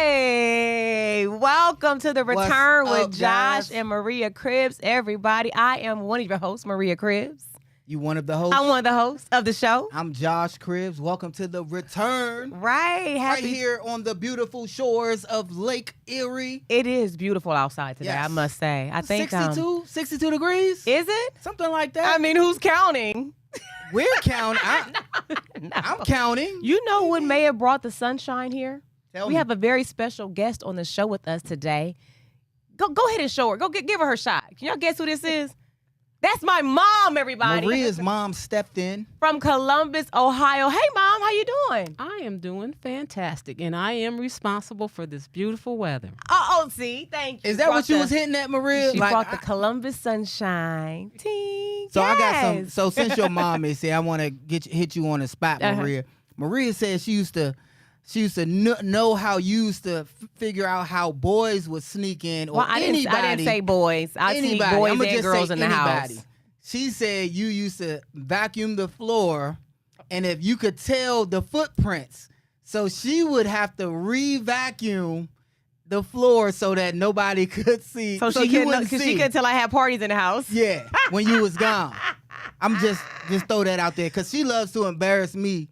Hey, welcome to the Return What's with up, Josh guys? and Maria Cribbs. Everybody, I am one of your hosts, Maria Cribbs. You one of the hosts? I'm one of the hosts of the show. I'm Josh Cribbs. Welcome to the Return. Right, Right here on the beautiful shores of Lake Erie. It is beautiful outside today, Yes. I must say. I think 62 degrees? is it? Something like that. I mean, who's counting? We're counting. I'm counting. You know what may have brought the sunshine here? Tell We me. have a very special guest on the show with us today. Go ahead and show her. Give her shot. Can y'all guess who this is? That's my mom, everybody. Maria's mom stepped in. From Columbus, Ohio. Hey, Mom, how you doing? I am doing fantastic, and I am responsible for this beautiful weather. See, thank you. Is that what you was hitting at, Maria? She Like, brought the Columbus sunshine. Ting, So I got some. yes. So since your mom is here, I want to hit you on the spot, Uh-huh. Maria. Maria said she used to know how you used to figure out how boys would sneak in, or Well, I anybody. didn't say boys. I sneak anybody. boys I'ma and just girls say in the anybody. house. She said you used to vacuum the floor, and if you could tell the footprints, so she would have to re-vacuum the floor so that nobody could see. So she you couldn't wouldn't because she see. couldn't tell I had parties in the house. Yeah, when you was gone. I'm just throw that out there because she loves to embarrass me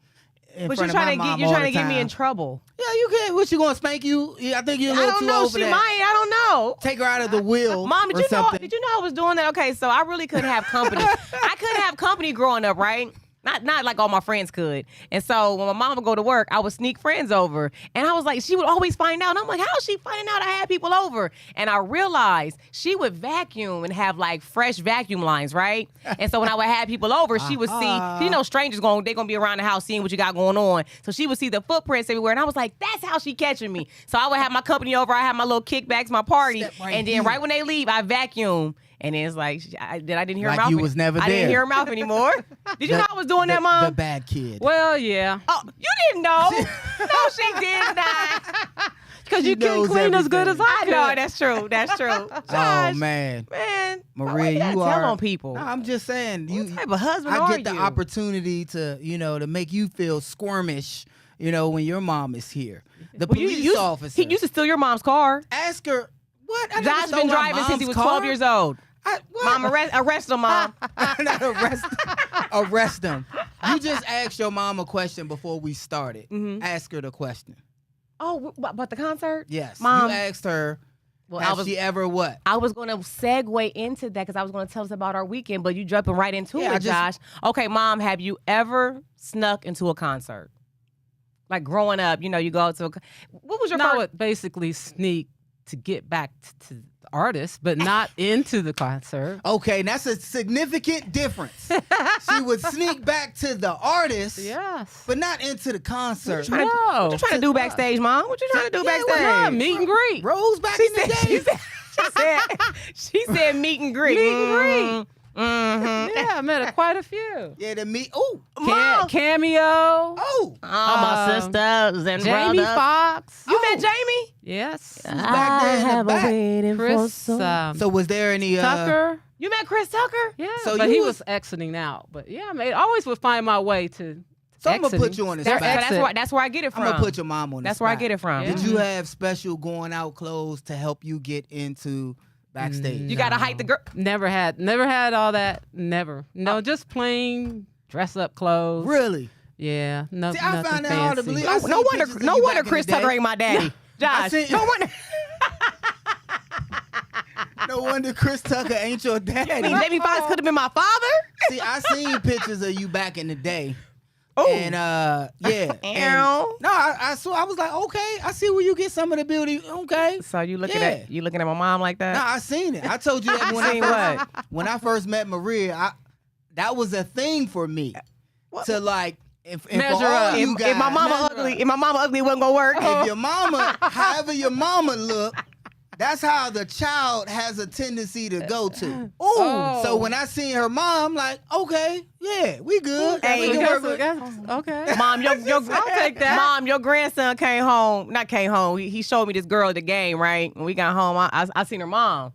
in But front you're of my trying to mom get all you're trying the to get me in time. trouble. Yeah, you can. What you gonna spank you? Yeah, I think you're a I little don't too know. over She that. might. I don't know. Take her out of the wheel. Mom, or did you know? something. Did you know I was doing that? Okay, so I really couldn't have company. I couldn't have company growing up, right? Not like all my friends could. And so when my mom would go to work, I would sneak friends over. And I was like, she would always find out. And I'm like, how is she finding out I had people over? And I realized she would vacuum and have like fresh vacuum lines, right? And so when I would have people over, she would see, you know, strangers they're gonna be around the house seeing what you got going on. So she would see the footprints everywhere. And I was like, that's how she catching me. So I would have my company over, I have my little kickbacks, my party. Step right And then here. right when they leave, I vacuum. And then it's like, I didn't hear Like her mouth. you was never I didn't there. hear her mouth anymore. Did you know I was doing that, Mom? The bad kid. Well, yeah, Oh, you didn't know? No, she did not. because She you can knows clean as good as everything. I I can. know, that's true. That's true. Oh Josh, man, man. Maria, why you gotta you tell are on people. No, I'm just saying. What type of husband I are get the you? opportunity to, to make you feel squirmish, when your mom is here. The Well, police officer. He used to steal your mom's car. ask her what. I never Josh stole been my driving since he mom's was car. 12 years old. What? Mom, arrest him, Mom. Not arrest them. You just asked your mom a question before we started. Mhm. Ask her the question. Oh, about the concert? Yes. Mom. You asked her, Well, has she ever what? I was going to segue into that because I was going to tell us about our weekend, but you jumping right into Yeah, it, Josh. Okay, Mom, have you ever snuck into a concert? Like growing up, you go out to what was your And I first? would basically sneak to get back to the artist, but not into the concert. Okay, that's a significant difference. She would sneak back to the artist, Yes. but not into the concert. trying to- No. What you trying to do backstage, Mom? What you trying to do Yeah, backstage? Yeah, meet and greet. Rose back in the day. She said meet and greet. Meet and greet. Mm-hmm. Yeah, I met quite a few. Yeah, the meet. Oh, Mom. Cameo. oh. All my sisters and Jamie brothers. Foxx. You met Jamie? Yes. back there in the back. waiting Chris So was there any Tucker. You met Chris Tucker? Yeah, So but you he was- was exiting out. But yeah, I always would find my way to So I'm gonna exiting. put you on the That's, spot. exit. that's where I get it from. I'm gonna put your mom on the That's spot. where I get it from. Yeah. Did you have special going out clothes to help you get into backstage? You got to hike the girl. Never had all that. Never. No, just plain dress up clothes. Really? Yeah. No, See, I nothing find that hard to fancy. believe. No, I seen no pictures wonder. of No you wonder back in Chris the day. Tucker ain't my daddy. Josh. seen- No wonder. No wonder Chris Tucker ain't your daddy. Jamie Foxx could have been my father. See, I seen pictures of you back in the day. Oh. And yeah. And, Ow. no, I saw. I was like, okay, I see where you get some of the beauty. Okay. So you looking Yeah. at my mom like that? No, I seen it. I told you that when Seen when I first met Maria, that was a thing for me to like. If Measure for all up. you if guys, my mama ugly, it wasn't gonna work. if your mama, however your mama look, that's how the child has a tendency to go to. Ooh. Oh. So when I seen her mom, like, okay, yeah, we good. Hey, we can that's work with- Okay. Mom, your I'll take that. Mom, your grandson came home. Not came home. He showed me this girl at the game. Right when we got home, I seen her mom.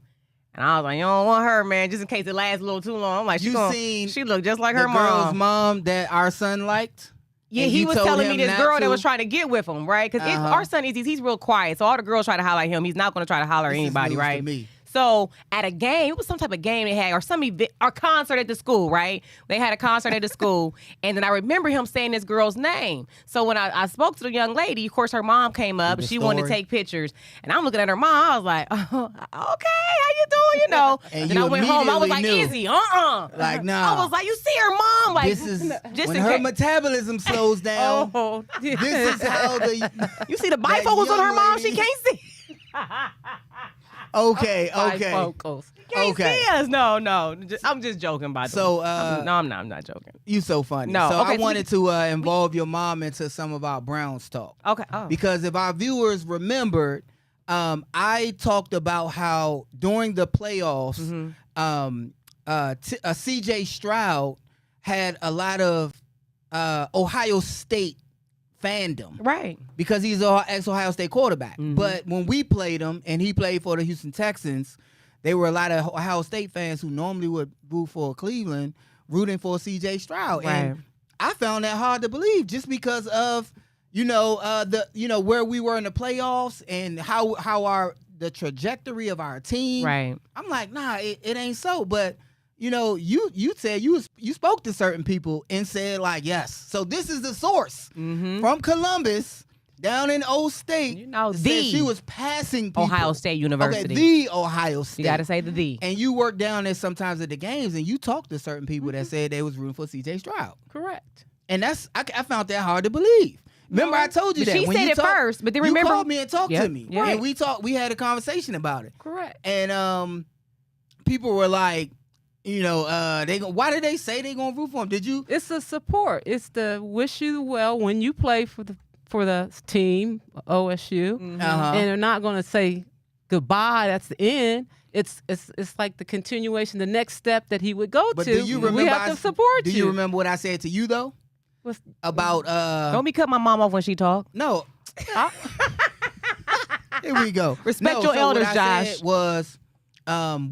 And I was like, you don't want her, man, just in case it lasts a little too long. I'm like, You seen she looked just like the her girl's mom. mom that our son liked? Yeah, And he you was told telling him me this not girl to? that was trying to get with him, right? Because our son he's real quiet, so all the girls try to holler at him. He's not going to try to holler at This is anybody, news to right? me. So at a game, it was some type of game they had, or some event, or concert at the school, right? They had a concert at the school, and then I remember him saying this girl's name. So when I spoke to the young lady, of course her mom came up, The and she wanted to story. take pictures, and I'm looking at her mom. I was like, oh, okay, how you doing? You know. And then you I went home. I was like, immediately knew. Izzy, Like, nah. I was like, you see her mom? Like, This is just when in her case- metabolism slows down. Oh, This is how the You see the bifocals on her young mom? She lady- can't see. okay. bifocals. Can't Okay. see us. No. I'm just joking, by the So, way. I'm not joking. You so funny. No, So okay, I so wanted to involve your mom into some of our Browns talk. Okay. Oh. Because if our viewers remembered, I talked about how during the playoffs, C.J. Stroud had a lot of Ohio State fandom Right. because he's an ex-Ohio State quarterback. Mhm. But when we played him and he played for the Houston Texans, there were a lot of Ohio State fans who normally would root for Cleveland, rooting for C.J. Stroud. Right. And I found that hard to believe just because of where we were in the playoffs and how the trajectory of our team. Right. I'm like, nah, it ain't so. But you said you spoke to certain people and said like, yes. So this is the source from Columbus down in Old State. You know, that said the she was passing people. Ohio State University. Okay, the Ohio State. You got to say the. And you work down there sometimes at the games, and you talk to certain people that said they was rooting for C.J. Stroud, Correct. and I found that hard to believe. Remember, I told you But that she when said you it first, but then remember- you called me and talked Yep, to me, yep. and we talked. We had a conversation about it, Correct. and people were like, why did they say they gonna root for him? Did you? It's the support. It's the wish you well when you play for the team, OSU, Uh-huh. and they're not going to say goodbye. That's the end. It's like the continuation, the next step that he would go But to. do you remember? We have to support do you. you remember what I said to you though What's- about? Don't be cut my mom off when she talk. No. Here we go. Respect No, your so elders, what I Josh. said was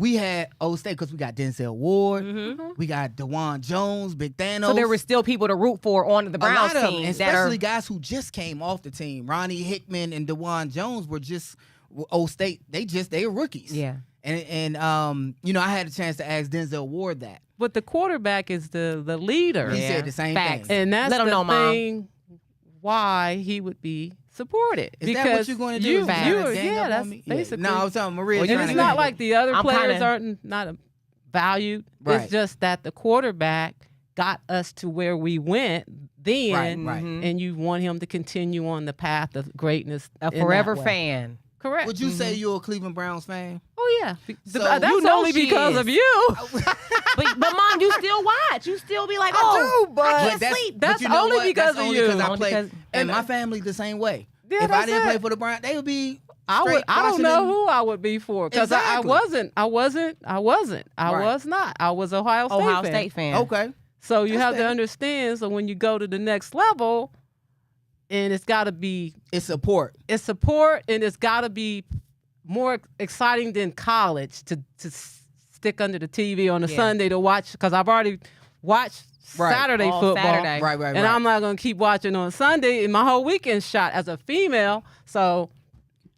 we had Old State because we got Denzel Ward, Mhm. we got DeJuan Jones, Big Thanos. So there were still people to root for on the a Browns lot of them, team that especially are. guys who just came off the team. Ronnie Hickman and DeJuan Jones were just Old State. They were rookies. Yeah. And I had a chance to ask Denzel Ward that. But the quarterback is the leader. He Yeah. said the same Facts. thing. And that's Let 'em the know, Mom. thing why he would be supported. Is because that what you're going to do? You, Is you trying to you, gang yeah, up that's on me? basically. No, I was telling Maria. Well, and trying it's to not get- like the other I'm players kinda- aren't not valued. Right. It's just that the quarterback got us to where we went then, Right. Mhm. and you want him to continue on the path of greatness. A in that forever way. fan. Correct. Would you say you're a Cleveland Browns fan? Oh yeah. So- That's You know only she because is. of you. but mom, you still watch. You still be like, oh, do, but I can't that's- sleep. That's But you know only what? because That's of only you. 'cause I Only play, because- and my and- family the same way. Yeah, if I that's didn't play it. for the Browns, they would be. I straight don't know Washington. who I would be for because I Exactly. wasn't. I Right. was not. I was Ohio State Ohio fan. State fan. Okay. So you That's have to fair. understand. So when you go to the next level, and it's got to be It's support. it's support, and it's got to be more exciting than college to stick under the TV on a Yeah. Sunday to watch because I've already watched Right. Saturday All football. Saturday. Right. And I'm not going to keep watching on Sunday, and my whole weekend shot as a female. So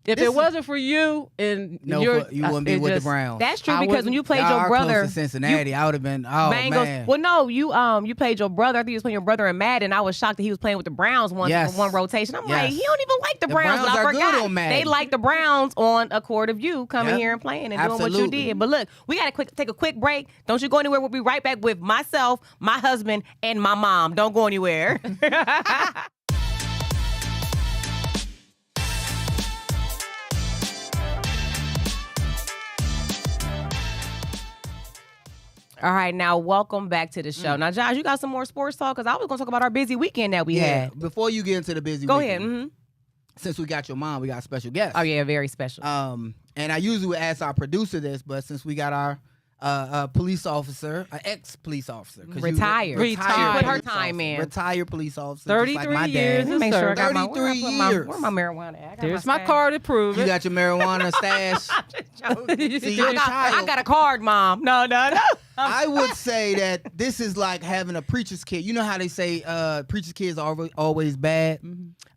if This it is- wasn't for you, and No, you're, you wouldn't be it with just- the Browns. That's true I because when wouldn't- you played Y'all your are brother, close to Cincinnati. I would have been. Oh Bengals. man. Well, no, you played your brother. I think you was playing your brother in Madden. I was shocked that he was playing with the Browns Yes. one rotation. I'm like, Yes. he don't even like the The Browns. Browns but I are good forgot on Madden. they like the Browns on Accord of You coming Yep. here and playing and doing what you Absolutely. did. But look, we got to take a quick break. Don't you go anywhere. We'll be right back with myself, my husband, and my mom. Don't go anywhere. All right, now welcome back to the show. Now, Josh, you got some more sports talk because I was going to talk about our busy weekend that we yeah. had. Before you get into the busy, Go weekend, ahead. Since we got your mom, we got a special guest. Oh yeah, very special. And I usually would ask our producer this, but since we got our a police officer, an ex-police officer. 'Cause you Retired. Retired. Put her police time officer, in. Retired police officer. just 33 like my years dad. of Make sure I service. got my, where I 33 put my- years. Where my marijuana at? I got There's my my card to prove You it. got your marijuana stash. See, your I child. got a card, Mom. No. I would say that this is like having a preacher's kid. You know how they say preacher's kids are always bad?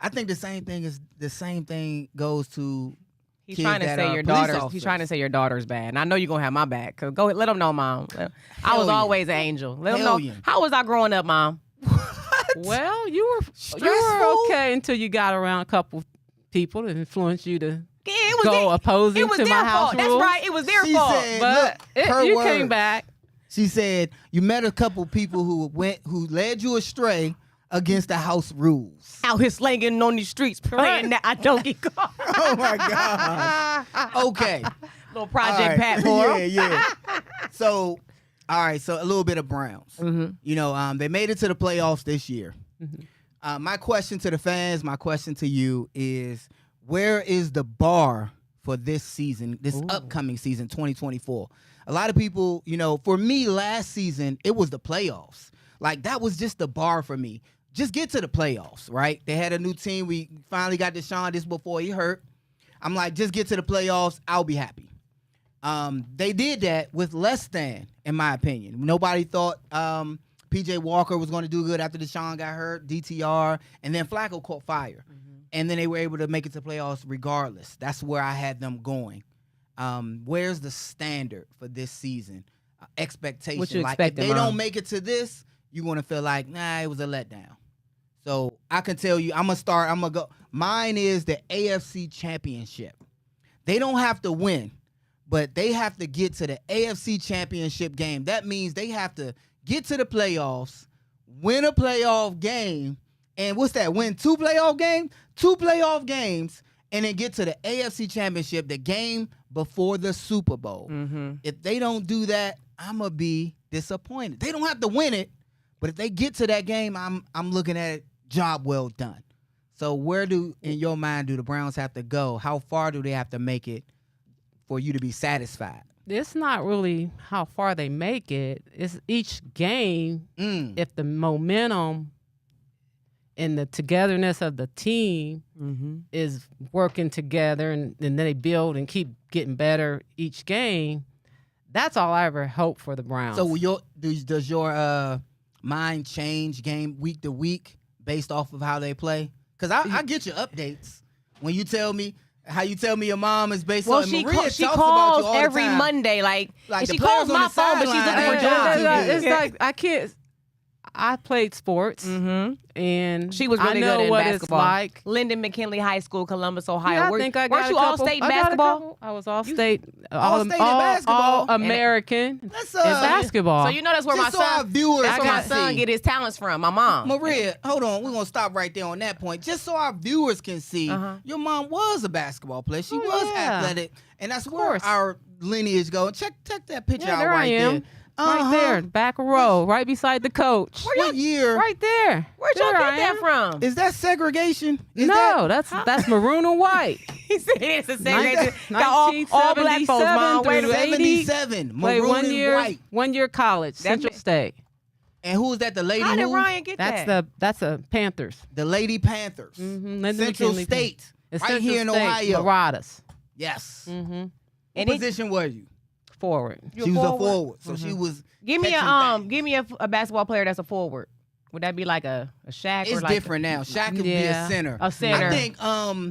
I think the same thing goes to He's kids trying to that say are your police daughter's. officers. He's trying to say your daughter's bad. And I know you're gonna have my back. Cause go ahead, let them know, Mom. I was yeah. always an angel. Let them know. Hell yeah. How was I growing up, Mom? Well, you were Stressful? okay until you got around a couple people that influenced you to It was go their, opposing it was to their my house fault. That's rules. right. It was their She fault. said, But look, her you words. came back. She said you met a couple people who led you astray against the house rules. Out here slanging on these streets, praying that I don't get caught. Oh my God. Okay. Little Project All right. Pat for him. Yeah. So, all right. So a little bit of Browns. You know, they made it to the playoffs this year. My question to the fans, my question to you is, where is the bar for this season, this upcoming season, 2024? A lot of people, you know, for me last season, it was the playoffs. Like that was just the bar for me. Just get to the playoffs, right? They had a new team. We finally got Deshaun this before he hurt. I'm like, just get to the playoffs. I'll be happy. They did that with less than, in my opinion. Nobody thought PJ Walker was going to do good after Deshaun got hurt, DTR, and then Flacco caught fire. And then they were able to make it to playoffs regardless. That's where I had them going. Where's the standard for this season? Expectation. What you like if expecting, they Mom? don't make it to this, you're going to feel like, nah, it was a letdown. So I can tell you, I'm going to go. Mine is the AFC Championship. They don't have to win, but they have to get to the AFC Championship game. That means they have to get to the playoffs, win a playoff game, and what's that? Win two playoff games, and then get to the AFC Championship, the game before the Super Bowl. If they don't do that, I'm going to be disappointed. They don't have to win it, but if they get to that game, I'm looking at it, job well done. So where in your mind, do the Browns have to go? How far do they have to make it for you to be satisfied? It's not really how far they make it. It's each game. If the momentum and the togetherness of the team is working together, and then they build and keep getting better each game, that's all I ever hope for the Browns. So does your mind change game week to week based off of how they play? Because I get your updates when you tell me how you tell me your mom is based Well, on. she Maria she talks calls about you all the every time. Monday, like Like and the she players calls on my the phone, but she's sideline looking for ain't jobs. doing It's like I can't. I played sports, and She was really I know good in what basketball. it's like. Lyndon McKinley High School, Columbus, Ohio. Yeah, I Were- think I weren't got you a all couple- state in I got a basketball? couple- I was all state, All-state in basketball? all American Let's, in basketball. So you know that's where just my so our son. viewers That's where my can son see. get his talents from. My mom. Maria, hold on. We're going to stop right there on that point. Just so our viewers can see, your mom was a basketball player. She was yeah. athletic. And that's where course. our lineage goes. Check that picture Yeah, out there right I am. there. Right there, back row, right beside the coach. What year? Right there. Where'd y'all There get I that am. from? Is that segregation? Is No, that's maroon and white. He said it's a segregation. Nin- Got all black folks, mom. 1977 Wait a through minute. 80. 77. Played Maroon one and year, white. 1 year college, Central ma- State. And who is that? The lady How did who? Ryan get that? That's a Panthers. The Lady Panthers. Lyndon Central McKinley. State. It's Right Central here in State, Ohio. Marauders. Yes. Mm-hmm. What And it- position were you? Forward. She was a forward. So she was Give me catching give me a basketball player that's a forward. Would that be like a Shaq? It's or like different now. Shaq could be a Yeah. center. A center. I think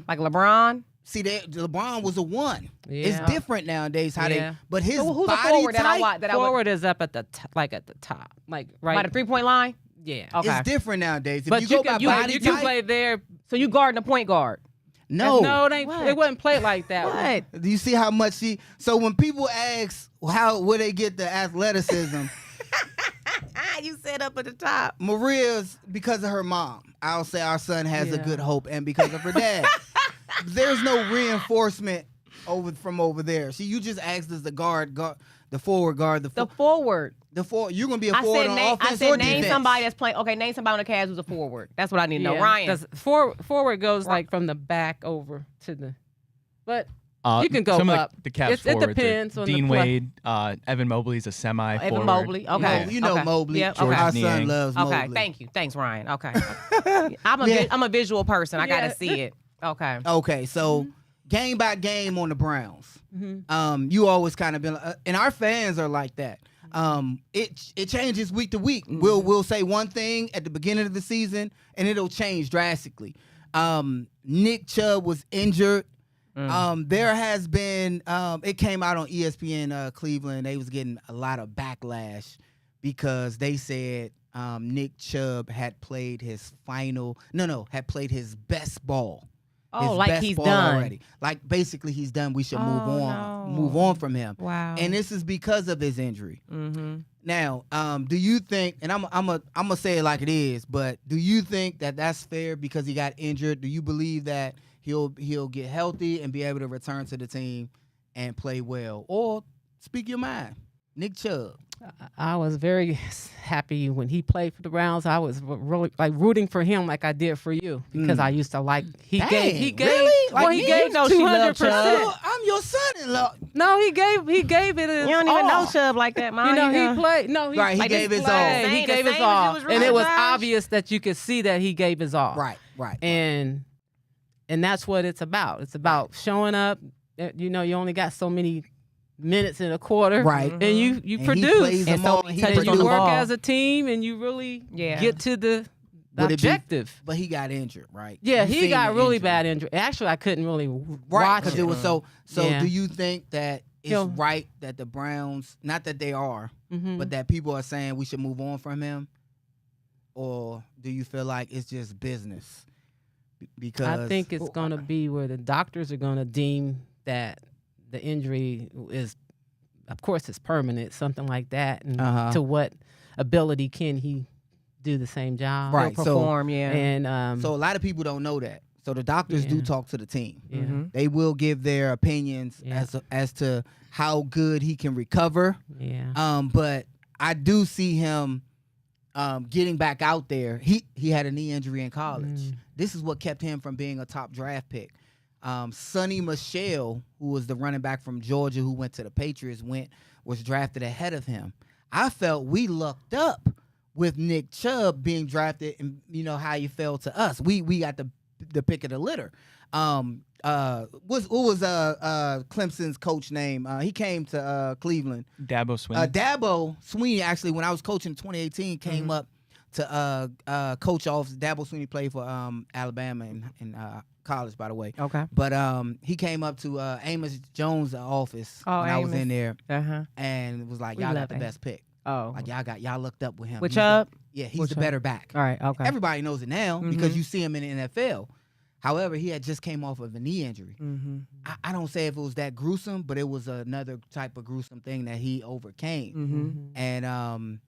like LeBron? see LeBron was a one. Yeah. It's different nowadays how Yeah. they but his So who's a body forward that I type watch? That I would, Forward is up at the like at the top, like right. by the 3-point line? Yeah. Okay. is different nowadays. If But you go by body you can type, play there. So you guarding a point guard? no. No, it What? wasn't played like that. What? Do you see how much she? So when people ask how where they get the athleticism, You said up at the top. Maria's because of her mom. I'll say our son has a Yeah. good hope, and because of her dad. There's no reinforcement from over there. See, you just asked us the the forward guard, The forward. You're gonna be a I forward said on name. offense I said or name defense. somebody that's playing. Okay, name somebody on the Cavs who's a forward. That's what I need to know. Ryan. Because forward goes like from the back over to the. But You can go some up. Of the Cavs It forwards are depends on the Dean play. Wade, Evan Mobley's a semi forward. Evan Mobley. Okay. You know Okay. Mobley. Yep. George Okay. Our Niang. son loves Mobley. Okay. Thank you. Thanks, Ryan. Okay. I'm Yeah. I'm a visual person. I gotta Yeah. see it. Okay. Okay, so game by game on the Browns. Mm-hmm. You always kind of been, and our fans are like that. It changes week to week. We'll say one thing at the beginning of the season, and it'll change drastically. Nick Chubb was injured. There has been. It came out on ESPN Cleveland. They was getting a lot of backlash because they said Nick Chubb had played his had played his best ball. Oh, His like best he's ball done. already. Like basically he's done. We should Oh, move on from him. Wow. And this is because of his injury. Mm-hmm. Now, do you think? And I'm gonna say it like it is, but do you think that that's fair because he got injured? Do you believe that he'll get healthy and be able to return to the team and play well? Or speak your mind, Nick Chubb. I was very happy when he played for the Browns. I was really like rooting for him like I did for you because I used to like he Dang, gave really? well Like he me? gave You know she loved 200%. Chubb. I'm your son-in-law. No, he gave it his You don't even know all. Chubb like that, Mom. You know, he played. No, he, Right, he like, gave his played. all. He The gave his same as all, it was and it was Josh. obvious that you could see that he gave his all. Right. And that's what it's about. It's about showing up. You know, you only got so many minutes in a quarter, Right. And you And he produce, plays And them so all. many He touches and on you the work ball. as a team, and you really Yeah. get to the Would it be- objective. But he got injured, right? Yeah, You he seen got the really injury. bad injury. Actually, I couldn't really Right, watch because it. it was so. Yeah. Do you think that it's He'll- right that the Browns, not that they are, Mhm. but that people are saying we should move on from him, or do you feel like it's just business? Because I think it's going to be where the doctors are going to deem that the injury is, of course, it's permanent, something like that. And to what ability can he do the same job? Right. He'll so- perform, yeah. And So a lot of people don't know that. So the doctors do Yeah. talk to the team. yeah. Mhm. They will give their opinions Yeah. as to how good he can recover. Yeah. But I do see him getting back out there. He had a knee injury in college. This is what kept him from being a top draft pick. Sonny Michel, who was the running back from Georgia who went to the Patriots, was drafted ahead of him. I felt we lucked up with Nick Chubb being drafted, and you know how you fell to us. We got the pick of the litter. What was Clemson's coach name? He came to Cleveland. Dabo Swinney. Dabo Swinney, actually, when I was coaching in 2018, came up to coach off. Dabo Swinney played for Alabama in college, by the way. Okay. But he came up to Amos Jones' office when I was Amos. in there Uh-huh. and was like, We y'all love got the Amos. best pick. Oh. Like y'all looked up with him. With He's the- Chubb? Yeah, he's With the Chubb. better back. All right. Okay. Everybody knows it now because you see him in the NFL. However, he had just came off of a knee injury. Mm-hmm. I don't say if it was that gruesome, but it was another type of gruesome thing that he overcame. Mm-hmm. And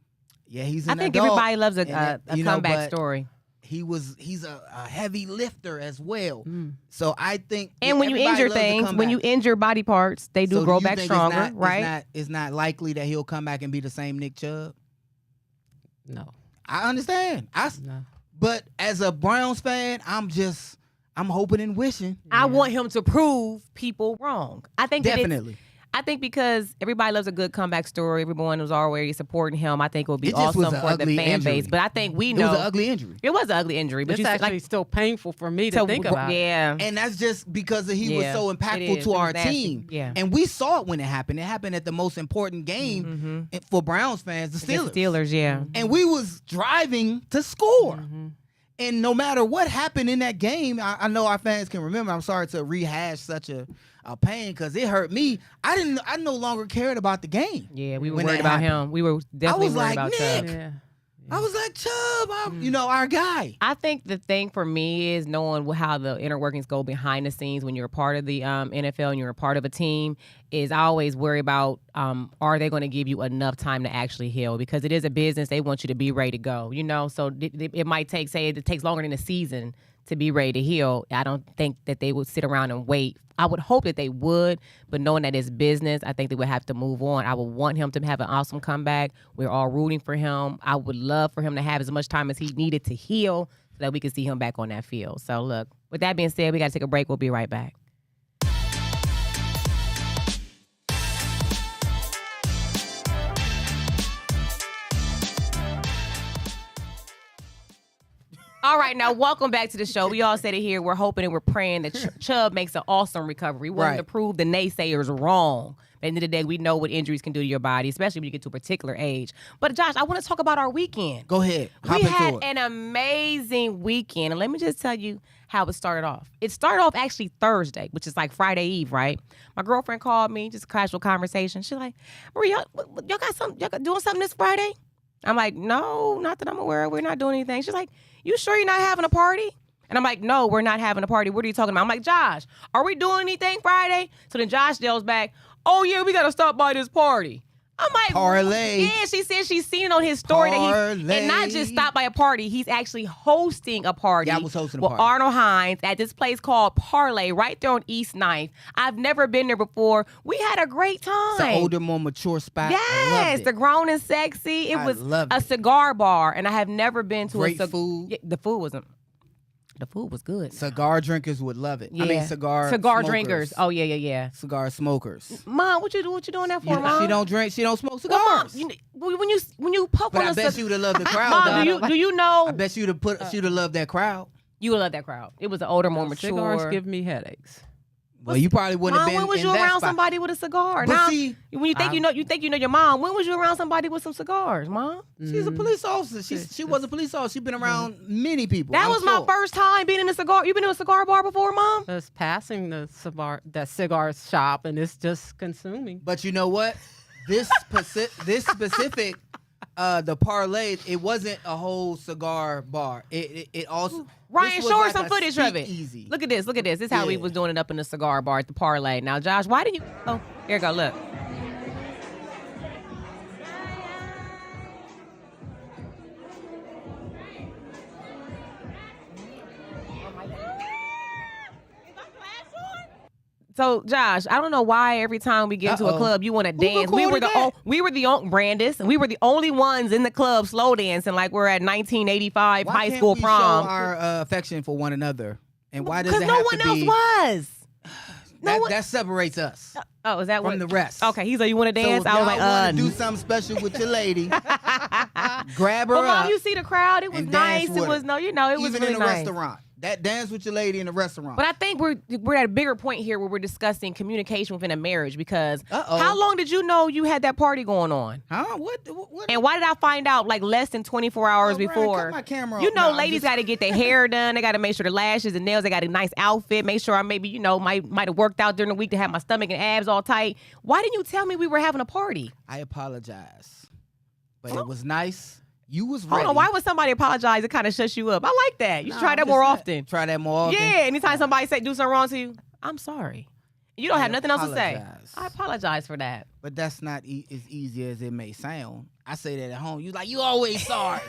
yeah, he's. I An think adult, everybody loves and a you know, comeback but story. He's a heavy lifter as well. Mm. So I think. And when you everybody injure loves to things, come when you back. injure body parts, they do So grow you back think stronger, right? It's not likely that he'll come back and be the same Nick Chubb. No. I understand. No. But as a Browns fan, I'm hoping and wishing. I want him to prove people wrong. I think that it's- Definitely. I think because everybody loves a good comeback story, everyone was already supporting him. I think it would be It just was awesome an for the ugly fan injury. base. But I think we It know was an ugly injury. it was an ugly injury. But It's you actually like still painful for me to think about. Yeah. And that's just because he was Yeah, so it impactful is. to It was our nasty. team. Yeah. And we saw it when it happened. It happened at the most important game for Browns fans, the Steelers. The Steelers, yeah. And we was driving to score. Mm-hmm. And no matter what happened in that game, I know our fans can remember. I'm sorry to rehash such a pain because it hurt me. I no longer cared about the game. Yeah, we were When worried that about happened. him. We were definitely was worried like, about Chubb. Nick. Yeah. I was like, Chubb, our guy. I think the thing for me is knowing how the inner workings go behind the scenes when you're a part of the NFL and you're a part of a team. Is I always worry about are they going to give you enough time to actually heal, because it is a business. They want you to be ready to go, so it might take, say it takes longer than a season to be ready to heal. I don't think that they would sit around and wait. I would hope that they would, but knowing that it's business, I think they would have to move on. I would want him to have an awesome comeback. We're all rooting for him. I would love for him to have as much time as he needed to heal so that we could see him back on that field. So look, with that being said, we got to take a break. We'll be right back. All right, now welcome back to the show. We all said it here. We're hoping and we're praying that Chubb makes an awesome recovery. We're going to prove the naysayers wrong. At the end of the day, we know what injuries can do to your body, especially when you get to a particular age. But Josh, I want to talk about our weekend. Go ahead. We had an amazing weekend. And let me just tell you how it started off. It started off actually Thursday, which is like Friday Eve, right? My girlfriend called me, just a casual conversation. She's like, Maria, y'all got something? Y'all doing something this Friday? I'm like, no, not that I'm aware of. We're not doing anything. She's like, you sure you're not having a party? And I'm like, no, we're not having a party. What are you talking about? I'm like, Josh, are we doing anything Friday? So then Josh yells back, oh, yeah, we got to stop by this party. I'm like, parlay. Yeah, she said she's seen it on his story that he's, and not just stopped by a party, he's actually hosting a party. Yeah, I was hosting a with party. Arnold Hines at this place called Parlay right there on East 9th. I've never been there before. We had a great time. It's an older, more mature spot. Yes, the grown and sexy. It was a cigar bar, and I have never been to great a food. Yeah, the food wasn't. The food was good. Cigar drinkers would love it. Yeah. I mean, cigar drinkers. Oh yeah. Cigar smokers. Mom, what you doing that for, Mom? She don't drink. She don't smoke Well, cigars. Mom, when you puff But on I a bet she would have loved the crowd. Mom, do you know? I bet she'd have loved that crowd. You would love that crowd. It was an older, more mature. Cigars give me headaches. Well, you probably wouldn't have Mom, been. when was in you that around spot. somebody with a cigar? But Now, see, when you think you know your mom. When was you around somebody with some cigars, Mom? She's a police officer. She was a police officer. She's been around many people. That was my first time being in a cigar. You been in a cigar bar before, Mom? Just passing the cigar shop, and it's just consuming. But you know what? This specific, the parlay, it wasn't a whole cigar bar. It also. Ryan, this was show her like some a footage of it. speakeasy. Look at this. This is how we Yeah. was doing it up in the cigar bar at the Parlay. Now, Josh, why didn't you? Oh, here you go. Look. So, Josh, I don't know why every time we get into a Uh-oh. club, you want to dance. recorded that? We were the Brandis, and we were the only ones in the club slow dancing like we're at 1985 Why high can't school we prom. show our affection for one another, and why does Because it no have one to else be? was. That separates us Oh, is that from what? the rest. Okay, he's like, you want to So dance? if I was y'all like, want to do something special with your lady, grab her But Mom, up you see the crowd? It was and dance nice. with It was her. it was even really in a nice. restaurant. That dance with your lady in a restaurant. But I think we're at a bigger point here where we're discussing communication within a marriage because Uh-oh. how long did you know you had that party going on? Huh? What? And why did I find out like less than 24 hours Oh, Ryan, before? cut my camera You off. know, No, I'm ladies just- got to get their hair done. They got to make sure the lashes and nails. They got a nice outfit. Make sure I maybe might have worked out during the week to have my stomach and abs all tight. Why didn't you tell me we were having a party? I apologize, but it was nice. You was Hold ready. on, why would somebody apologize? It kind of shuts you up. I like that. You should try I'm that just more saying. often. Try that more often. Yeah, anytime somebody do something wrong to you, I'm sorry. You don't I have nothing else to say. apologize. I apologize for that. But that's not as easy as it may sound. I say that at home. You like, you always sorry.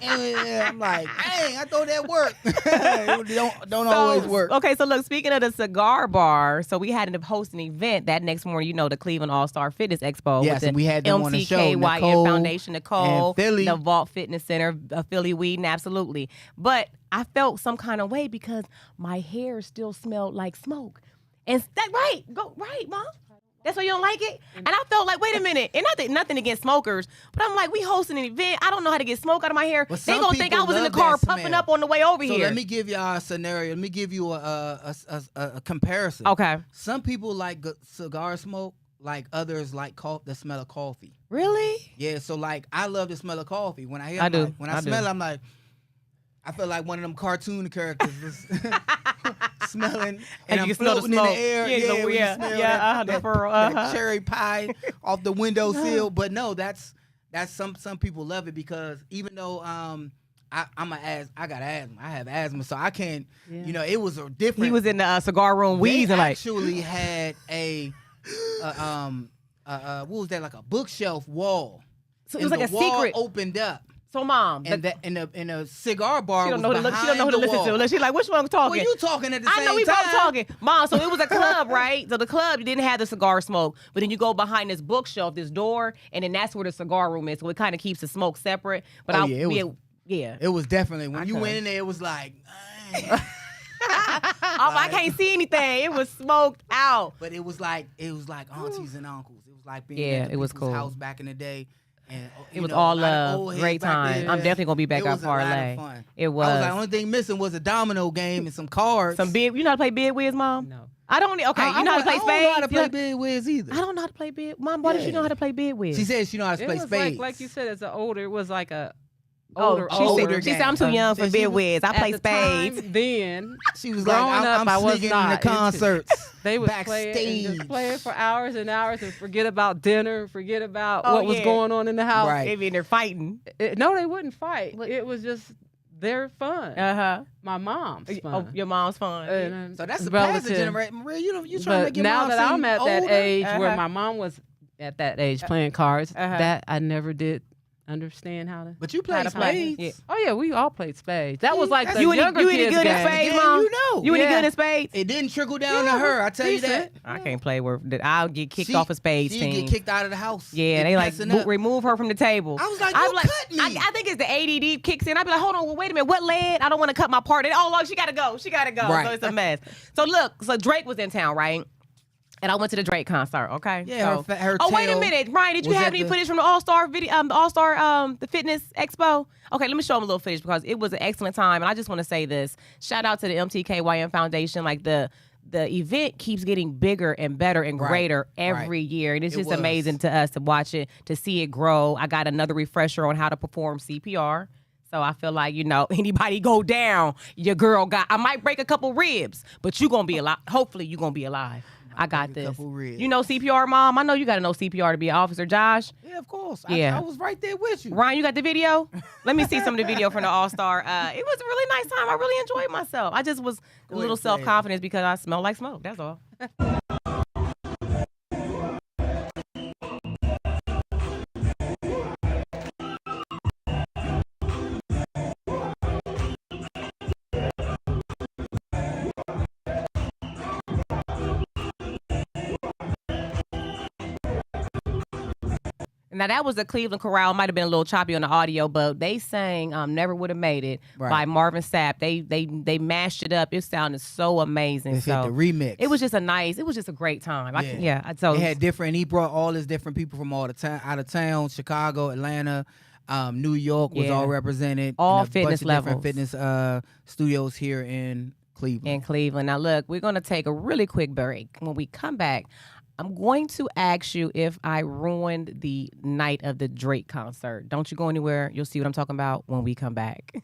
And I'm like, dang, I thought that worked. It don't always work. Okay, so look, speaking of the cigar bar, so we had to host an event that next morning, the Cleveland All-Star Fitness Expo Yes, with the and we had them on the show, MTKYN Nicole Foundation, Nicole, and Philly. the Vault Fitness Center, Philly Weeding, absolutely. But I felt some kind of way because my hair still smelled like smoke. And that right, Mom. That's why you don't like it? And I felt like, wait a minute. And nothing against smokers, but I'm like, we hosting an event. I don't know how to get smoke out of my hair. But They some gonna think I people was in the love car that puffing smell. up on the way over So here. let me give y'all a scenario. Let me give you a comparison. Okay. Some people like cigar smoke, like others like the smell of coffee. Really? Yeah, so like I love the smell of coffee. When I hear I it, do. when I I do. smell it, I'm like, I feel like one of them cartoon characters was smelling and you I'm can smell the floating in the smoke. air. Yeah, when you yeah, smell yeah, that, the that, fur, that cherry pie off the windowsill. But no, that's some people love it because even though I got asthma. I have asthma, so I can't. Yeah. It was a different. He was in the cigar room They wheezing like. actually had what was that, like a bookshelf wall? So it was And like a the wall secret. opened up. So Mom, And that in a cigar bar she was don't know who to look. She don't know who to behind the listen wall. to. She's like, which one I'm talking? Well, you talking at the I same know we time. both talking, Mom. So it was a club, right? So the club didn't have the cigar smoke, but then you go behind this bookshelf, this door, and then that's where the cigar room is. So it kind of keeps the smoke separate. But Oh, yeah, it was- yeah. It was definitely when you Okay. went in there. It was like, dang. I can't see anything. It was smoked out. But it was like aunties and uncles. It was like being Yeah, at the it was people's cool. house back in the day. And, It was all love. Great time. there. I'm definitely gonna be back It at was a lot of Parlay. fun. It I was. was like, only thing missing was a domino game and some cards. Some bid. You know how to play bid whiz, Mom? No. I don't. Okay, you know how to play I spades. don't know how to You play know- bid whiz either. I don't know how to play bid. Mom, why did you know how to play bid whiz? She said she know how to It play was spades. like you said, it was like a Oh, older, she older said, she game. said I'm too young for Said she bid was- whiz. I At play the spades. time, then She was growing like, up, I'm I was sneaking not into into- concerts. they would backstage. play it and just play it for hours and hours and forget about dinner, forget about Oh, what was yeah. going on in the house. Right. They be in there fighting. No, they wouldn't fight. It was just their fun. Uh-huh. My mom's fun. Oh, your mom's fun. And, So that's the relative. passing generation. Maria, you trying to But make your now mom that I'm seem at that older? age where Uh-huh. my mom was at that age playing cards, Uh-huh. that I never did understand how to. But you How play to play. spades. Yeah. Oh yeah, we all played spades. That was like That's- the You any- younger you any kids' good game. at spades, Game, Mom? you know. You any Yeah. good at spades? It didn't trickle down to her. I tell you that. I can't play where I'll get kicked She- off a spades She'd team. get kicked out of the house. Yeah, If they you like messing up. remove her from the table. I was like, I'm you cut me. I think it's the ADD kicks in. I'd be like, hold on, wait a minute, what led? I don't want to cut my part. Oh, look, she gotta go. She gotta go. Right. So it's a mess. So look, so Drake was in town, right? And I went to the Drake concert. Okay. Yeah, So- her Oh, wait a tail minute, Ryan. Did you was have at any the- footage from the All Star video? The All Star, the fitness expo. Okay, let me show them a little footage because it was an excellent time. And I just want to say this: shout out to the MTKYM Foundation. Like the event keeps getting bigger and better and Right, greater right. every year, and it's It just was. amazing to us to watch it, to see it grow. I got another refresher on how to perform CPR. So I feel like, anybody go down, your girl I might break a couple ribs, but you gonna be alive. Hopefully you gonna be alive. I got break a this. couple ribs. You know CPR, Mom? I know you gotta know CPR to be an officer. Josh? Yeah, of course. Yeah. I was right there with you. Ryan, you got the video? Let me see some of the video from the All-Star. It was a really nice time. I really enjoyed myself. I just was a Go little ahead, say it. self-confident because I smell like smoke. That's all. Now that was the Cleveland Chorale. Might have been a little choppy on the audio, but they sang "Never Would Have Made It" Right. by Marvin Sapp. They mashed it up. It sounded so amazing. They So hit the remix. it was just a great time. So They had different. He brought all his different people from all the time out of town. Chicago, Atlanta, New York was Yeah. all represented. All and a fitness bunch of different levels. fitness studios here in Cleveland. in Cleveland. Now, look, we're going to take a really quick break. When we come back, I'm going to ask you if I ruined the night of the Drake concert. Don't you go anywhere. You'll see what I'm talking about when we come back.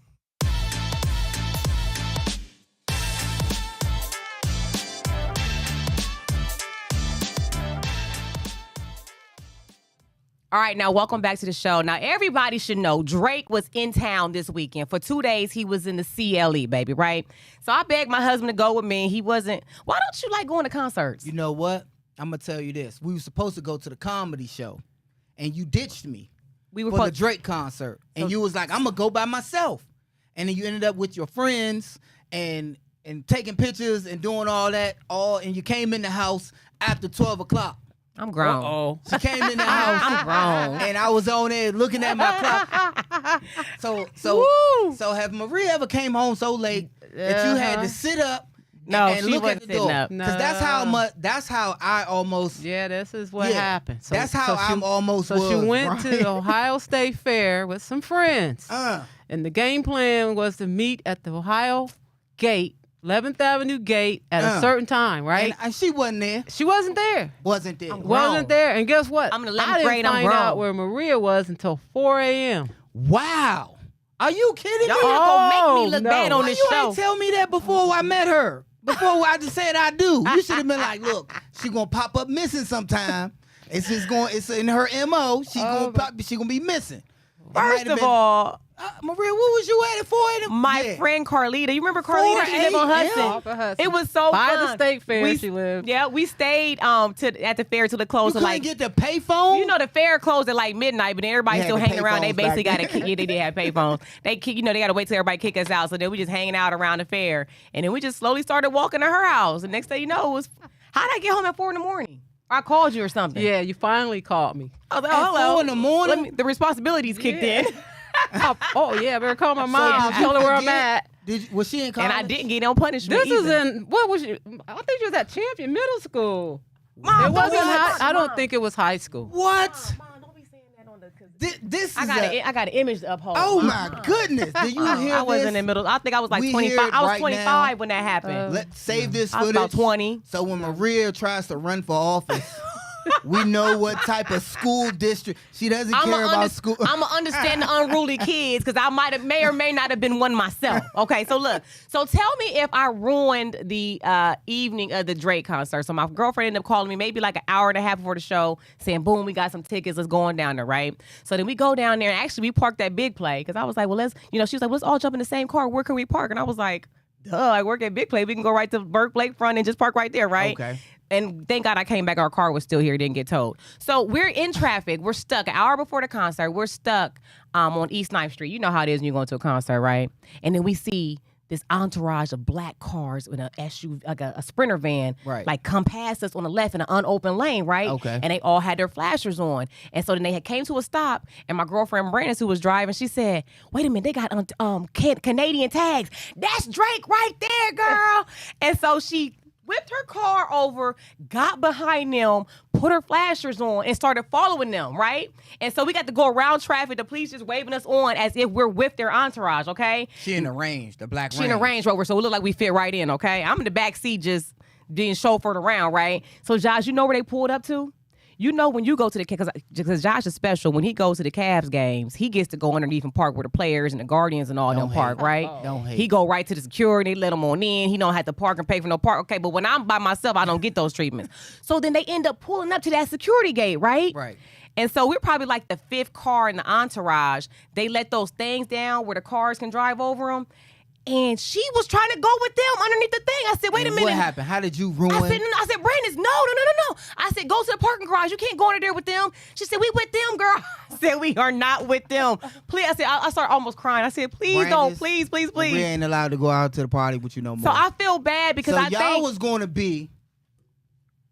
All right, now welcome back to the show. Now, everybody should know Drake was in town this weekend. For 2 days, he was in the CLE, baby, right? So I begged my husband to go with me. He wasn't. Why don't you like going to concerts? You know what? I'm gonna tell you this. We were supposed to go to the comedy show, and you ditched me We were for the supposed- Drake concert, and you was like, "I'm gonna go by myself," and then you ended up with your friends and taking pictures and doing all that. And you came in the house after 12 o'clock. I'm grown. Oh, She came in the house. I'm grown. And I was on there looking at my clock. So have Maria ever came home so late that you had to sit up No, and she look wasn't at the sitting door? up. Because that's how I almost yeah, this is what Yeah, happened. So, that's how so she- I'm almost So she was, went to right? the Ohio State Fair with some friends. And the game plan was to meet at the Ohio gate, 11th Avenue gate, at a certain time, right? And she wasn't there. She wasn't there. Wasn't there. I'm Wasn't there. And guess what? I'm in 11th I didn't grade, I'm find out grown. where Maria was until 4 a.m. Wow. Are you kidding Y'all me? not gonna make me look no. bad on Why this you show. ain't tell me that before I met her? Before I just said I do. You should have been like, look, she gonna pop up missing sometime. It's in her MO. She gonna be missing. It might First have of been- all, Maria, what was you at 4 a.m.? my Yeah. friend Carlita, you remember Carlita? She lived on 4 Hudson. Off of Hudson. It was so By fun. the state fair she lived. Yeah, we stayed at the fair till it You closed. couldn't Like get the payphone? you know, the fair closed at like midnight, but then everybody You had still the hanging around. They payphones basically back got to then. kick. They did have payphones. They got to wait till everybody kick us out. So then we just hanging out around the fair, and then we just slowly started walking to her house. And next thing you know, it was how did I get home at 4 a.m? Or I called you or something. Yeah, you finally called me. I was like, At oh, hello. 4 a.m? The responsibilities kicked Yeah. in. Oh, yeah, better call my So mom. did you Tell her where I'm forget? at. Was she in college? And I didn't get no punishment. This is either. in, what was you? I think she was at Champion Middle School. Mom, It don't wasn't be high, like- I don't Mom. think it was high school. What? Mom, don't be saying that on the This is I got an image to uphold. oh my goodness! Do you hear I was this? in the middle. I think I was like We 25. hear it I was right 25 now. when that happened. Let's save this I was footage. about 20. So when Maria tries to run for office, we know what type of school district. She doesn't care about school. I'm gonna understand the unruly kids because I may or may not have been one myself. Okay, so look. So tell me if I ruined the evening of the Drake concert. So my girlfriend ended up calling me maybe like an hour and a half before the show, saying, "Boom, we got some tickets. Let's go on down there, right?" So then we go down there, and actually we parked that Big Play because I was like, "Well, let's," she was like, "Let's all jump in the same car. Where can we park?" And I was like, "Duh, I work at Big Play. We can go right to Burke Lakefront and just park right there, right?" Okay. And thank God I came back. Our car was still here. Didn't get towed. So we're in traffic. We're stuck an hour before the concert. We're stuck on East 9th Street. You know how it is when you go to a concert, right? And then we see this entourage of black cars with an SUV, like a Sprinter van, Right. like come past us on the left in an unopened lane, right? Okay. And they all had their flashers on. And so then they had came to a stop, and my girlfriend Brandon, who was driving, she said, "Wait a minute, they got Canadian tags. That's Drake right there, girl." And so she whipped her car over, got behind them, put her flashers on, and started following them, right? And so we got to go around traffic, the police just waving us on as if we're with their entourage, okay? She in the range, the black She in a Range Rover, so it looked like we fit right in, okay? I'm in the back seat just being chauffeured around, right? So Josh, you know where they pulled up to? You know when you go to the, because Josh is special, when he goes to the Cavs games, he gets to go underneath and park where the players and the Guardians and all Don't them park, hate. right? Don't hate. He go right to the security, let him on in. He don't have to park and pay for no park. Okay, but when I'm by myself, I don't get those treatments. So then they end up pulling up to that security gate, right? Right. And so we're probably like the 5th car in the entourage. They let those things down where the cars can drive over them. And she was trying to go with them underneath the thing. I said, wait a And minute. What happened? How did you ruin? I said, Brandon, no. I said, go to the parking garage. You can't go under there with them. She said, we with them, girl. I said, we are not with them. Please. I said, I started almost crying. I said, please don't. Please. We ain't allowed to go out to the party with you no more. So I feel bad because so I y'all think was going to be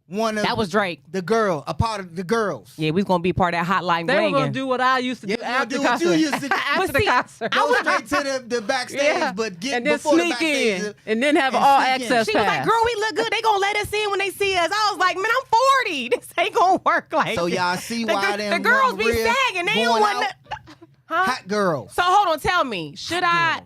one of that was Drake. a part of the girls. Yeah, we was going to be part of that hotline They were blinging. going to do what I used to do Yeah, after do the what you concert. used to do. After But the see, concert. Go straight to the backstage, but get and then before the sneak backstage. in, and then have and all sneak in. access She was like, pass. girl, we look good. They gonna let us in when they see us. I was like, man, I'm 40. This ain't gonna work like So this. y'all see the, why the them girls be Maria sagging. They don't going want out? Huh? Hot girls. So hold on, tell me, should I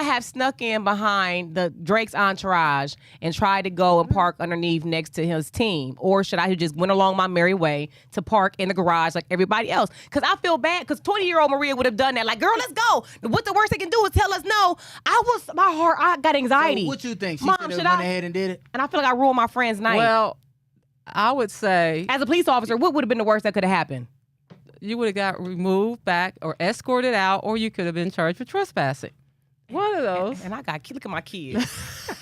have snuck in behind the Drake's entourage and tried to go and park underneath next to his team, or should I have just went along my merry way to park in the garage like everybody else? Because I feel bad because 20-year-old Maria would have done that. Like, girl, let's go. What the worst they can do is tell us no. I got anxiety. So what you think? She Mom, should have should went I- ahead and did it? And I feel like I ruined my friend's night. Well, I would say As a police officer, what would have been the worst that could have happened? you would have got removed back or escorted out, or you could have been charged for trespassing. One of those. And I got, look at my kids.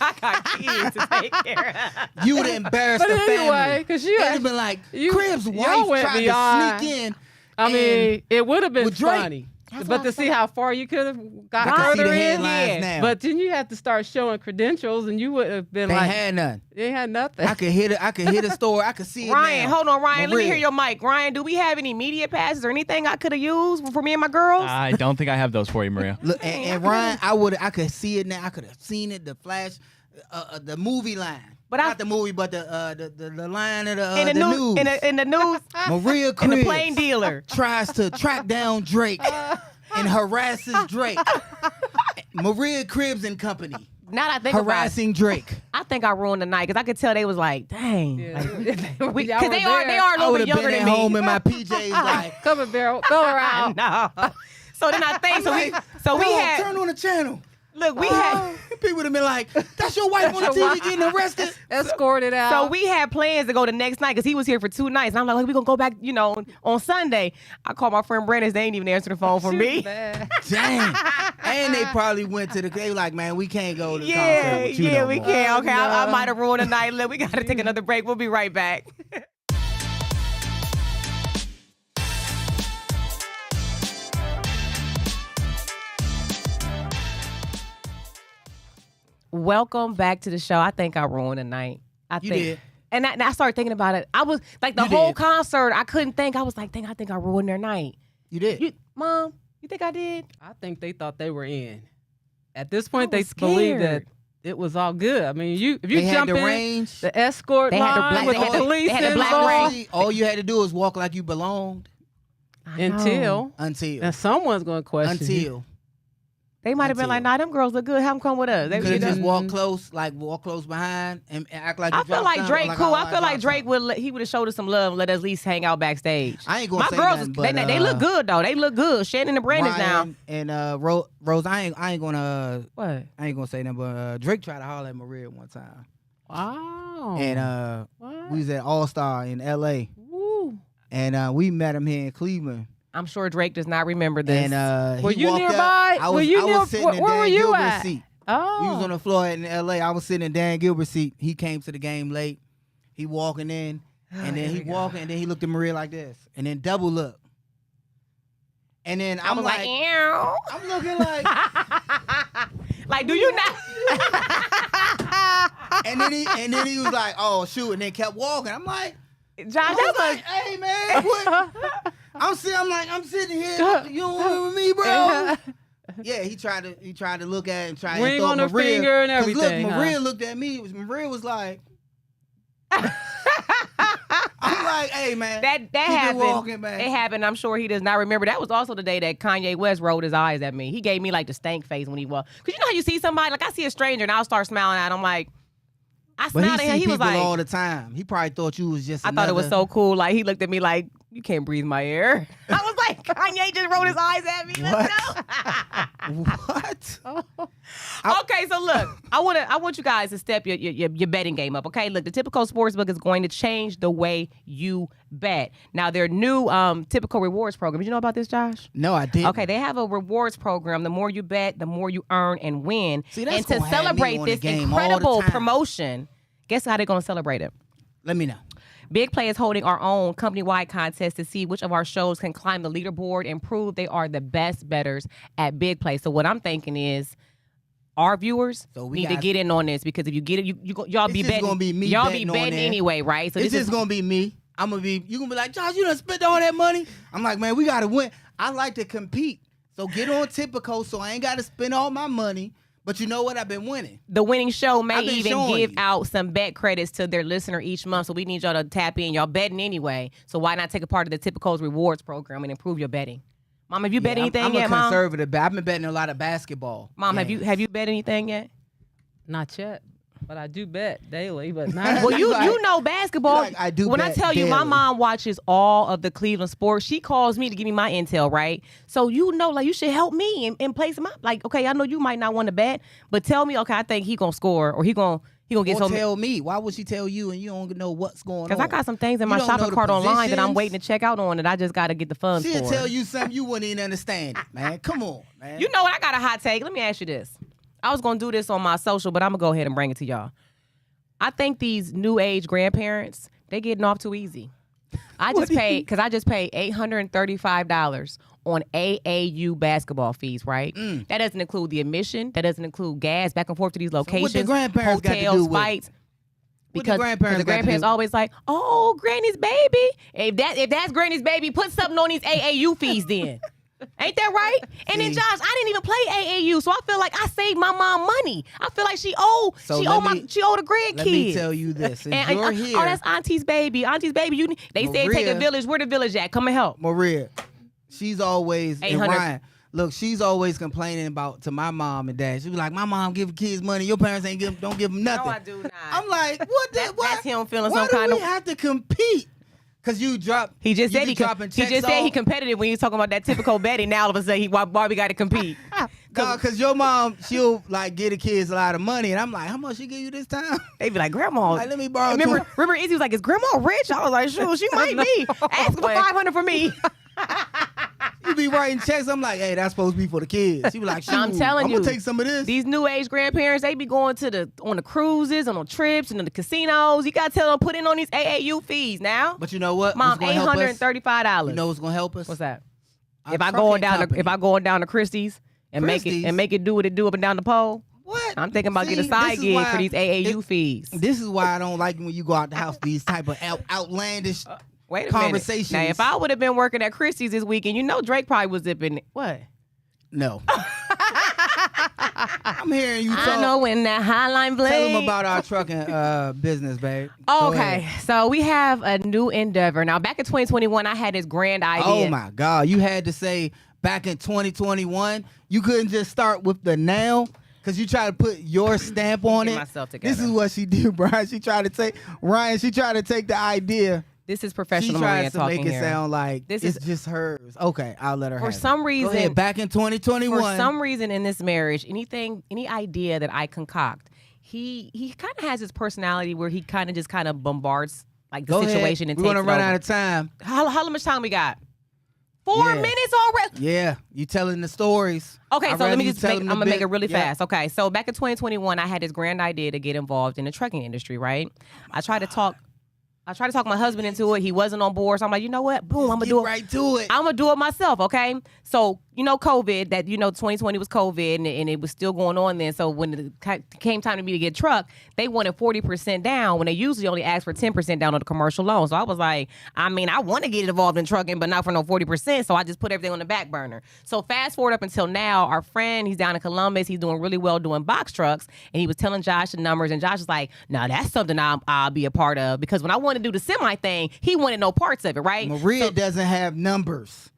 I got kids to take care of. You would have embarrassed But the anyway, family. because you They'd have been like, you- Crib's y'all wife went tried beyond. to sneak in. I mean, it would have been with Drake. funny. That's But what to I'm see how far you could have got I can see further the in. headlines yeah. now. But then you had to start showing credentials, and you would have been they like, had none. they had nothing. I could hit it. I could hit a store. I could see it Ryan, now. hold on, Ryan. Let me Maria. hear your mic. Ryan, do we have any media passes or anything I could have used for me and my girls? I don't think I have those for you, Maria. Look, and Ryan, I could see it now. I could have seen it. The flash, the movie line. But Not the movie, but the line of the, in the news. in the news, Maria in Cribs the plain dealer. tries to track down Drake and harasses Drake. Maria Cribs and Company Now that I think harassing Drake. about it, I think I ruined the night because I could tell they was like, dang. Y'all Because were they are there. a I little would bit have younger been than at me. home in my PJs like, Come on, Beryl, go around. No. So then I think so we "Dog, had turn on the channel. look we had People would have been like, that's your wife on the TV getting arrested. Escorted out. so we had plans to go the next night because he was here for 2 nights. And I'm like, we gonna go back, on Sunday. I called my friend Brandon. They ain't even answer the phone for She was me. bad. Dang. And they probably went to they were like, man, we can't go to the Yeah, concert with you no we more. can. Okay, I no. might have ruined the night. Look, we gotta take another break. We'll be right back. Welcome back to the show. I think I ruined the night. I You think. did. And I started thinking about it. I was like the You whole did. concert. I couldn't think. I was like, I think I ruined their night. You did. Mom, you think I did? I think they thought they were in. At this point, I they was believed that scared. it was all good. I mean, if you They had jump the in range. the escort They had the line black- with they had the the- police they had the black involved, range. All you had to do was walk like you belonged. until and someone's going to question you. until They might have been like, nah, them girls look good. Have them come with us. They could have you just know. walk close behind and act like. You I feel dropped like something, Drake like, cool. oh, I feel like dropped Drake something. he would have showed us some love and let us at least hang out backstage. I ain't gonna My say girls, nothing, but, they look good though. They look good. Shannon and Brandon's down. And Rose, I ain't gonna What? I ain't gonna say nothing, but Drake tried to holler at Maria one time, Wow. and What? we was at All Star in L.A. Woo. and we met him here in Cleveland. I'm sure Drake does not remember this. And Were he you walked nearby? Up, I was, Were you I near- was sitting in where Dan were you Gilbert's at? seat. Oh. He was on the floor in L.A. I was sitting in Dan Gilbert's seat. He came to the game late. He walking in, and then he walking, and then he looked at Maria like this, and then double look. And then I I'm was like, like, ew. I'm looking like, Like, do you not? and then he was like, oh shoot, and then kept walking. I'm like, Josh, I that was was like, hey man, what? I'm sitting here. You don't remember me, bro? Yeah, he tried to look at it and try Ring and throw on the Maria, finger and 'cause everything, Look, huh? Maria looked at me. Maria was like, I'm like, hey man, that keep it happened. walking, man. It happened. I'm sure he does not remember. That was also the day that Kanye West rolled his eyes at me. He gave me like the stank face when he walked. Cause you know how you see somebody, like I see a stranger and I'll start smiling at him. Like I But smiled he at him. see He was people like, all the time. He probably thought you was just. I thought it was another- so cool. Like he looked at me like, you can't breathe my air. I was like, Kanye just rolled his eyes at me. Let's go. What? Okay, so look, I want you guys to step your betting game up. Okay, look, the Typical Sportsbook is going to change the way you bet. Now, their new Typical Rewards program. Did you know about this, Josh? No, I didn't. Okay, they have a rewards program. The more you bet, the more you earn and win. See, that's and to gonna have me celebrate on the this game all the incredible time. promotion, guess how they're going to celebrate it? Let me know. Big Play is holding our own company-wide contest to see which of our shows can climb the leaderboard and prove they are the best bettors at Big Play. So what I'm thinking is, our viewers So we need to got- get in on this because if you get it, y'all be It's just betting. gonna be me y'all betting be on betting there. anyway, right? So It's this just is gonna be me. You gonna be like, Josh, you done spent all that money. I'm like, man, we gotta win. I like to compete. So get on Typical so I ain't gotta spend all my money. But you know what? I've been winning. the winning show may I've been even showing give you. out some bet credits to their listener each month. So we need y'all to tap in. Y'all betting anyway. So why not take a part of the Typical's rewards program and improve your betting? Mom, have you bet anything I'm yet, a Mom? conservative bet. I've been betting a lot of basketball. Mom, games. have you bet anything yet? Not yet, but I do bet daily. But not. Well, you Like- you know basketball. like, I do When I bet tell you, my daily. mom watches all of the Cleveland sports. She calls me to give me my intel, right? So you know, like you should help me and play some. Like, okay, I know you might not want to bet, but tell me, okay, I think he gonna score or he gonna get Or so. tell me. Why would she tell you and you don't know what's going on? Because I got some things in You my don't shopping know the cart online that I'm positions. waiting to check out on that I just got to get the funds She'll for. tell you something you wouldn't even understand it, man. Come on, man. You know what? I got a hot take. Let me ask you this. I was gonna do this on my social, but I'm gonna go ahead and bring it to y'all. I think these new age grandparents, they getting off too easy. I just paid $835 on AAU basketball fees, right? That doesn't include the admission. That doesn't include gas back and forth to these locations. grandparents got to hotels, do with it? fights. What the Because grandparents the got to grandparents do? always like, oh, Granny's baby. If that's Granny's baby, put something on these AAU fees then. Ain't that right? And then See? Josh, I didn't even play AAU, so I feel like I saved my mom money. I feel like she owed So she let owed me- the grandkids. Let me tell you this. Since you're here, Oh, that's Auntie's baby. Auntie's baby. They say take a Maria- village. Where the village at? Come and help. Maria, she's always and 800. Ryan. Look, she's always complaining about to my mom and dad. She be like, "My mom give kids money. Your parents don't give them nothing." No, I do not. I'm like, "What? That's him feeling why some do kind we of. have to compete? Because you drop. He just you said be dropping checks he off. competitive when he was talking about that typical betting. Now all of a sudden why we got to compete? Because your mom, she'll like give the kids a lot of money, and I'm like, "How much she give you this time?" They be like, Grandma. Like, let me borrow. Remember Izzy was like, is Grandma rich? I was like, sure, she might be. Ask for $500 for me. You be writing checks. I'm like, "Hey, that's supposed to be for the kids." She be like, "Shoot, I'm telling I'm you, gonna take some of this." These new age grandparents, they be going on the cruises and on trips and on the casinos. You gotta tell them put in on these AAU fees now. But you know what? Mom, What's gonna help us? $835. You know what's gonna help us? What's that? Our If I trucking going down to Christie's and Christie's? make it do what it do up and down the pole. What? I'm thinking about getting a See, side this is gig why for these AAU fees. This is why I don't like when you go out the house. These type of outlandish. Wait a conversations. minute. Now, if I would have been working at Christie's this weekend, you know Drake probably was zipping what? No. I'm hearing you I talk. know when that highline blade. Tell them about our trucking business, babe. Go Okay, ahead. so we have a new endeavor. Now, back in 2021, I had this grand idea. Oh my God, you had to say back in 2021, you couldn't just start with the now. Cause you try to put your stamp on Get it. myself together. This is what she did, Brian. She tried to take the idea. This is She professional Maria tries to talking make it here. sound like This it's is- just hers. Okay, I'll let her For have some it. reason, Go ahead. Back in 2021. for some reason in this marriage, any idea that I concoct, he kind of has his personality where he kind of bombards like the Go situation ahead. and We're takes gonna run it over. out of time. How much time we got? 4 Yeah. minutes already. Yeah, you telling the stories. Okay, I'd so let rather me you just tell make, I'm them the gonna make bit. it really Yeah. fast. Okay, so back in 2021, I had this grand idea to get involved in the trucking industry, right? I tried to talk my husband into it. He wasn't on board, so I'm like, you know what? Boom, I'm gonna Get do it. right to it. I'm gonna do it myself, okay? So, COVID, that, 2020 was COVID and it was still going on then. So when it came time to me to get a truck, they wanted 40% down when they usually only ask for 10% down on the commercial loan. So I was like, I want to get involved in trucking, but not for no 40%. So I just put everything on the back burner. So fast forward up until now, our friend, he's down in Columbus. He's doing really well doing box trucks. And he was telling Josh the numbers. And Josh was like, no, that's something I'll be a part of. Because when I wanted to do the semi thing, he wanted no parts of it, right? Maria doesn't have numbers.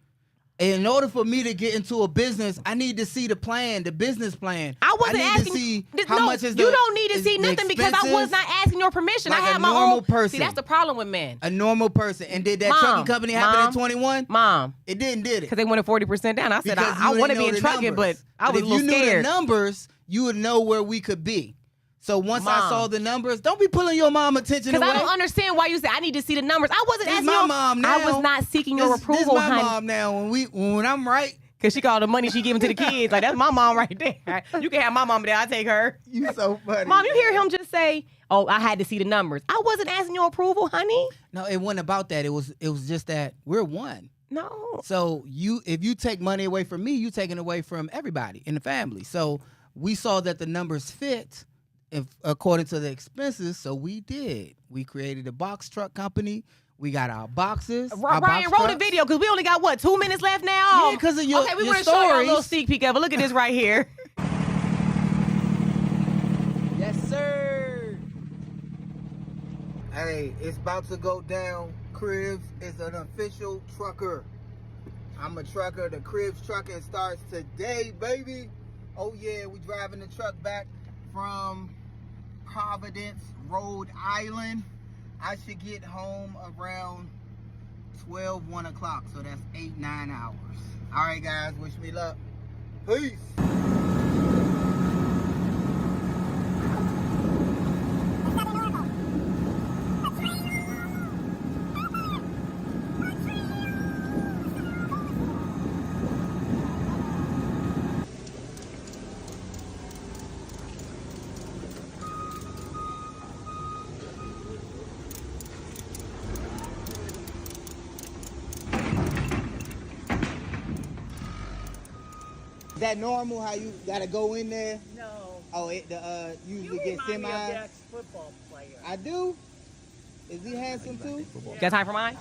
In order for me to get into a business, I need to see the plan, the business plan. I wasn't need asking to see Th- how no, much is you the don't need to is see the nothing because I was expenses. not asking your permission. Like I a had my normal own person. See, that's the problem with men. A normal person. And did that Mom, trucking company happen Mom, in 21? Mom, It didn't, did it? because they wanted 40% down. I said, Because I you want to didn't be know in the trucking, but numbers. I was if a little you knew scared. the numbers, you would know where we could be. So once I Mom. saw the numbers, don't be pulling your mom attention Because away. I don't understand why you say I need to see the numbers. I wasn't This asking my your mom now. I was not seeking your This approval, my honey. mom now. When I'm right, Because she got all the money she giving to the kids. Like, that's my mom right there. You can have my mom there. I'll take her. you so funny. Mom, you hear him just say, oh, I had to see the numbers. I wasn't asking your approval, honey. No, it wasn't about that. It was just that we're one. No. So if you take money away from me, you taking away from everybody in the family. So we saw that the numbers fit according to the expenses. So we did. We created a box truck company. We got our boxes. our Ryan, box roll the trucks. video because we only got, 2 minutes left now? Yeah, 'cause of your- Okay, we your want to show you a little stories. sneak peek of it. Look at this right here. Yes, sir. Hey, it's about to go down. Cribs is an official trucker. I'm a trucker. The Cribs trucking starts today, baby. Oh yeah, we driving the truck back from Providence, Rhode Island. I should get home around 1 o'clock. So that's 8-9 hours. All right, guys. Wish me luck. Peace. Is that normal? How you gotta go in there? No. Oh, it usually You get remind me of semi. the ex-football player. I do. Is he handsome too? Got time for mine?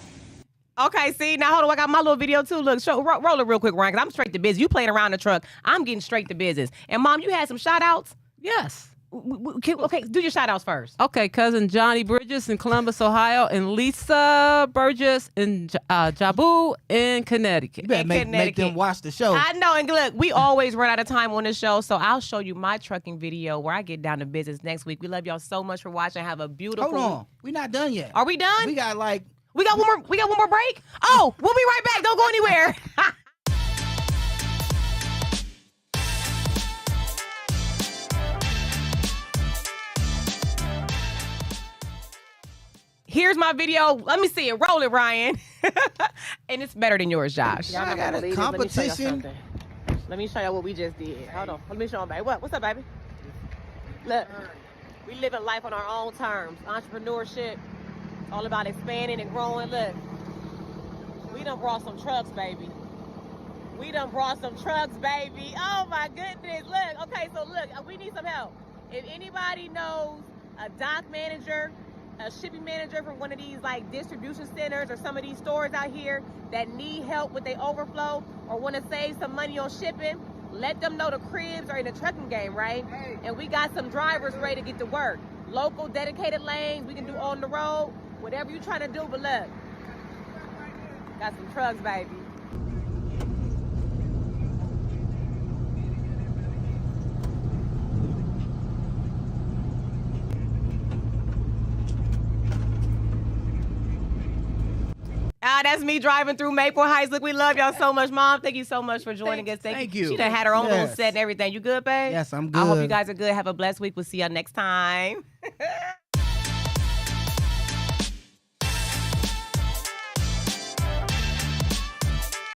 Okay, see, now hold on. I got my little video too. Look, roll it real quick, Ryan, because I'm straight to business. You playing around the truck. I'm getting straight to business. And, Mom, you had some shout-outs? Yes. Okay, do your shout-outs first. Okay, cousin Johnny Bridges in Columbus, Ohio, and Lisa Burgess in Jabu in Connecticut. You better In make Connecticut. them watch the show. I know, and look, we always run out of time on this show, so I'll show you my trucking video where I get down to business next week. We love y'all so much for watching. Have a beautiful Hold on, we're not done yet. Are we done? We got like We got one more break? Oh, we'll be right back. Don't go anywhere. Here's my video. Let me see it. Roll it, Ryan. And it's better than yours, Josh. Y'all not gonna believe this. Let me show y'all competition. Let me show you what we just did. Hold on. Let me show them, baby. What's up, baby? Look, we living life on our own terms. Entrepreneurship. All about expanding and growing. Look, we done brought some trucks, baby. We done brought some trucks, baby. Oh my goodness. Look, okay, so look, we need some help. If anybody knows a dock manager, a shipping manager from one of these like distribution centers or some of these stores out here that need help with their overflow or want to save some money on shipping, let them know the cribs are in the trucking game, right? And we got some drivers ready to get to work. Local dedicated lanes, we can do on the road, whatever you trying to do, but look, got some trucks, baby. That's me driving through Maple Heights. Look, we love y'all so much, Mom. Thank you so much for joining us. Thank you. She done had her own little Yes. set and everything. You good, babe? Yes, I'm good. I hope you guys are good. Have a blessed week. We'll see y'all next time.